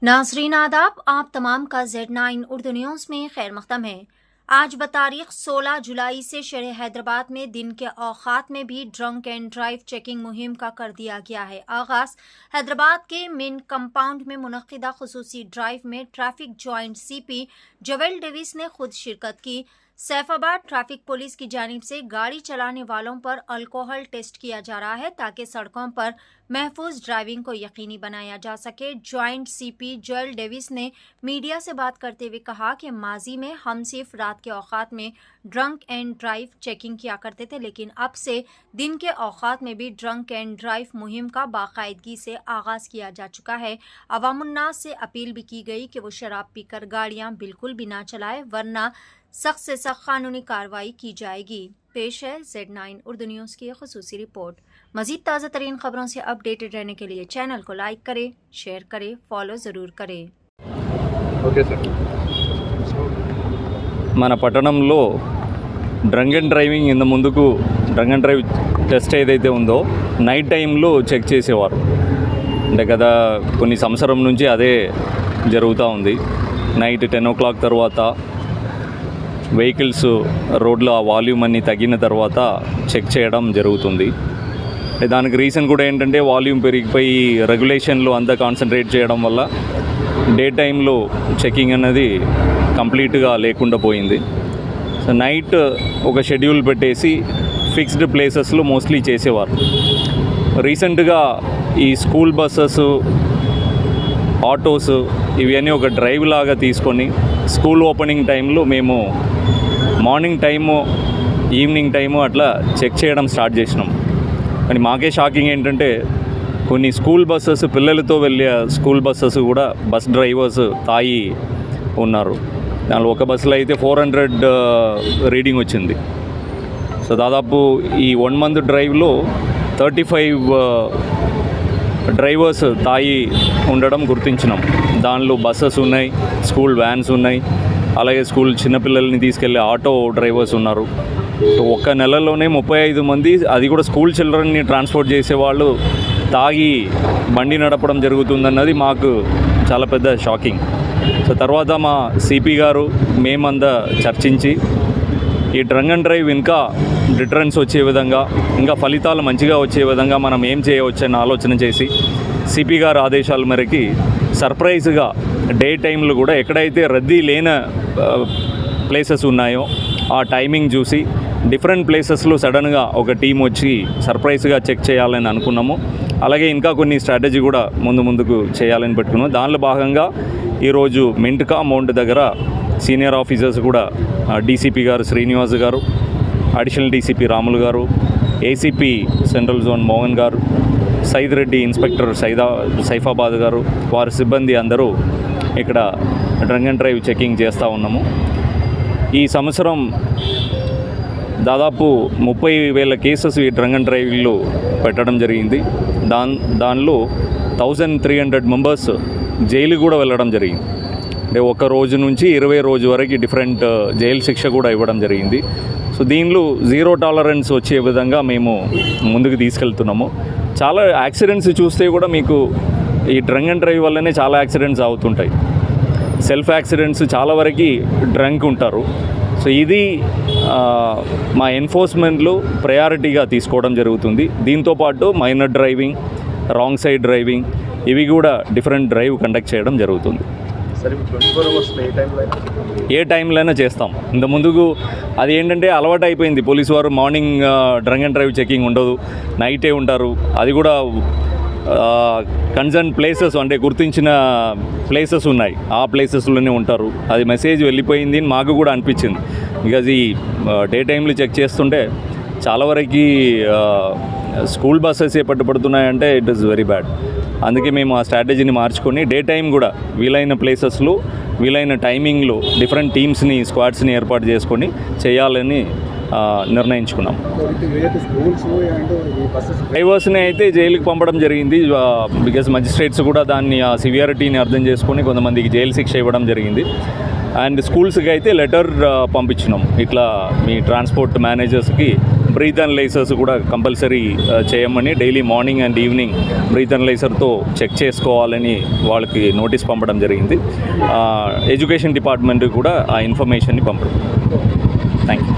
नाज़रीन आदाब, आप तमाम का Z9 उर्दू न्यूज़ में खैर मक़दम है। आज बतारीख 16 जुलाई से शहर हैदराबाद में दिन के औक़ात में भी ड्रंक एंड ड्राइव चेकिंग मुहिम का कर दिया गया है आगाज़। हैदराबाद के मिन कंपाउंड में मुनक़िदा खुसूसी ड्राइव में ट्रैफिक जॉइंट CP जवेल डेविस ने खुद शिरकत की। सैफाबाद ट्रैफिक पुलिस की जानिब से गाड़ी चलाने वालों पर अल्कोहल टेस्ट किया जा रहा है ताकि सड़कों पर महफूज ड्राइविंग को यकीनी बनाया जा सके। जॉइंट CP जवेल डेविस ने मीडिया से बात करते हुए कहा कि माजी में हम सिर्फ रात के औकात में ड्रंक एंड ड्राइव चेकिंग किया करते थे, लेकिन अब से दिन के औकात में भी ड्रंक एंड ड्राइव मुहिम का बाकायदगी से आगाज़ किया जा चुका है। अवामुन्नास से अपील भी की गई कि वो शराब पीकर गाड़ियाँ बिल्कुल भी ना चलाए, वरना सख्त से सख्त कानूनी कार्रवाई की जाएगी। पेश है Z9 उर्दू न्यूज़ की खुसूसी रिपोर्ट। मज़ीद ताज़ा तरीन खबरों से अपडेटेड रहने के लिए चैनल को लाइक करें, शेयर करें, फॉलो ज़रूर करें। Okay sir. మన పట్టణంలో డ్రంక్ అండ్ డ్రైవింగ్ ఇంత ముందుకు డ్రంక్ అండ్ డ్రైవ్ టెస్ట్ ఏదైతే ఉందో నైట్ టైంలో చెక్ చేసేవారు. అంటే గత కొన్ని సంవత్సరం నుంచి అదే జరుగుతూ ఉంది. నైట్ 10 o'clock తర్వాత వెహికల్స్ రోడ్లో ఆ వాల్యూమ్ అన్నీ తగ్గిన తర్వాత చెక్ చేయడం జరుగుతుంది. దానికి రీజన్ కూడా ఏంటంటే వాల్యూమ్ పెరిగిపోయి రెగ్యులేషన్లో అంతా కాన్సన్ట్రేట్ చేయడం వల్ల డే టైంలో చెకింగ్ అన్నది కంప్లీట్గా లేకుండా పోయింది. సో నైట్ ఒక షెడ్యూల్ పెట్టేసి ఫిక్స్డ్ ప్లేసెస్లో మోస్ట్లీ చేసేవారు. రీసెంట్గా ఈ స్కూల్ బస్సెస్, ఆటోస్ ఇవన్నీ ఒక డ్రైవ్ లాగా తీసుకొని స్కూల్ ఓపెనింగ్ టైంలో మేము మార్నింగ్ టైము, ఈవినింగ్ టైము అట్లా చెక్ చేయడం స్టార్ట్ చేసినాం. కానీ మాకే షాకింగ్ ఏంటంటే కొన్ని స్కూల్ బస్సెస్, పిల్లలతో వెళ్ళే స్కూల్ బస్సెస్ కూడా బస్ డ్రైవర్స్ తాగి ఉన్నారు. దానిలో ఒక బస్సులో అయితే 400 రీడింగ్ వచ్చింది. సో దాదాపు ఈ 1 month డ్రైవ్లో 35 డ్రైవర్స్ తాగి ఉండడం గుర్తించినాం. దానిలో బస్సెస్ ఉన్నాయి, స్కూల్ వ్యాన్స్ ఉన్నాయి, అలాగే స్కూల్ చిన్నపిల్లల్ని తీసుకెళ్లే ఆటో డ్రైవర్స్ ఉన్నారు. సో ఒక్క నెలలోనే 35 మంది, అది కూడా స్కూల్ చిల్డ్రన్ని ట్రాన్స్పోర్ట్ చేసేవాళ్ళు తాగి బండి నడపడం జరుగుతుందన్నది మాకు చాలా పెద్ద షాకింగ్. సో తర్వాత మా CP గారు మేమంతా చర్చించి ఈ డ్రంక్ అండ్ డ్రైవ్ ఇంకా డిటరెన్స్ వచ్చే విధంగా, ఇంకా ఫలితాలు మంచిగా వచ్చే విధంగా మనం ఏం చేయవచ్చని ఆలోచన చేసి CP గారు ఆదేశాల మేరకి సర్ప్రైజ్గా డే టైంలో కూడా ఎక్కడైతే రద్దీ లేని ప్లేసెస్ ఉన్నాయో ఆ టైమింగ్ చూసి డిఫరెంట్ ప్లేసెస్లో సడన్గా ఒక టీం వచ్చి సర్ప్రైజ్గా చెక్ చేయాలని అనుకున్నాము. అలాగే ఇంకా కొన్ని స్ట్రాటజీ కూడా ముందుకు చేయాలని పెట్టుకున్నాము. దానిలో భాగంగా ఈరోజు మింట్కా మౌంట్ దగ్గర సీనియర్ ఆఫీసర్స్ కూడా DCP గారు శ్రీనివాస్ గారు, అడిషనల్ DCP రాములు గారు, ACP సెంట్రల్ జోన్ మోహన్ గారు, సైద్ రెడ్డి ఇన్స్పెక్టర్ సైఫాబాద్ గారు, వారి సిబ్బంది అందరూ ఇక్కడ డ్రంక్ అండ్ డ్రైవ్ చెకింగ్ చేస్తూ ఉన్నాము. ఈ సంవత్సరం దాదాపు 30,000 కేసెస్ ఈ డ్రంక్ అండ్ డ్రైవ్లో పెట్టడం జరిగింది. దానిలో 1300 మెంబర్స్ జైలు కూడా వెళ్ళడం జరిగింది. అంటే ఒక రోజు నుంచి 20 రోజు వరకు డిఫరెంట్ జైలు శిక్ష కూడా ఇవ్వడం జరిగింది. సో దీనిలో జీరో టాలరెన్స్ వచ్చే విధంగా మేము ముందుకు తీసుకెళ్తున్నాము. చాలా యాక్సిడెంట్స్ చూస్తే కూడా మీకు ఈ డ్రంక్ అండ్ డ్రైవ్ వల్లనే చాలా యాక్సిడెంట్స్ అవుతుంటాయి. సెల్ఫ్ యాక్సిడెంట్స్ చాలా వరకు డ్రంక్ ఉంటారు. సో ఇది మా ఎన్ఫోర్స్మెంట్లో ప్రయారిటీగా తీసుకోవడం జరుగుతుంది. దీంతోపాటు minor driving, wrong side driving, ఇవి కూడా డిఫరెంట్ డ్రైవ్ కండక్ట్ చేయడం జరుగుతుంది. ఏ టైంలో అయినా చేస్తాం. ఇంత ముందుకు అది ఏంటంటే అలవాటు అయిపోయింది. పోలీసు వారు morning drunk and drive checking ఉండదు, నైటే ఉంటారు. అది కూడా కన్సర్న్ ప్లేసెస్, అంటే గుర్తించిన ప్లేసెస్ ఉన్నాయి, ఆ ప్లేసెస్లోనే ఉంటారు. అది మెసేజ్ వెళ్ళిపోయింది అని మాకు కూడా అనిపించింది. బికాజ్ ఈ డే టైంలో చెక్ చేస్తుంటే చాలా వరకు స్కూల్ బస్సెస్ పట్టుబడుతున్నాయంటే ఇట్ ఈస్ వెరీ బ్యాడ్. అందుకే మేము ఆ స్ట్రాటజీని మార్చుకొని డే టైం కూడా వీలైన ప్లేసెస్లో, వీలైన టైమింగ్లో డిఫరెంట్ టీమ్స్ని, స్క్వాడ్స్ని ఏర్పాటు చేసుకొని చేయాలని నిర్ణయించుకున్నాం. డ్రైవర్స్ని అయితే జైలుకి పంపడం జరిగింది. బికాజ్ మజిస్ట్రేట్స్ కూడా దాన్ని ఆ సివియారిటీని అర్థం చేసుకొని కొంతమందికి జైలు శిక్ష ఇవ్వడం జరిగింది. అండ్ స్కూల్స్కి అయితే లెటర్ పంపించినాం, ఇట్లా మీ ట్రాన్స్పోర్ట్ మేనేజర్స్కి బ్రీత్ అనలైజర్స్ కూడా కంపల్సరీ చేయమని, daily morning and evening breath అనలైజర్తో చెక్ చేసుకోవాలని వాళ్ళకి నోటీస్ పంపడం జరిగింది. ఎడ్యుకేషన్ డిపార్ట్మెంట్ కూడా ఆ ఇన్ఫర్మేషన్ని పంపడం. Thank you.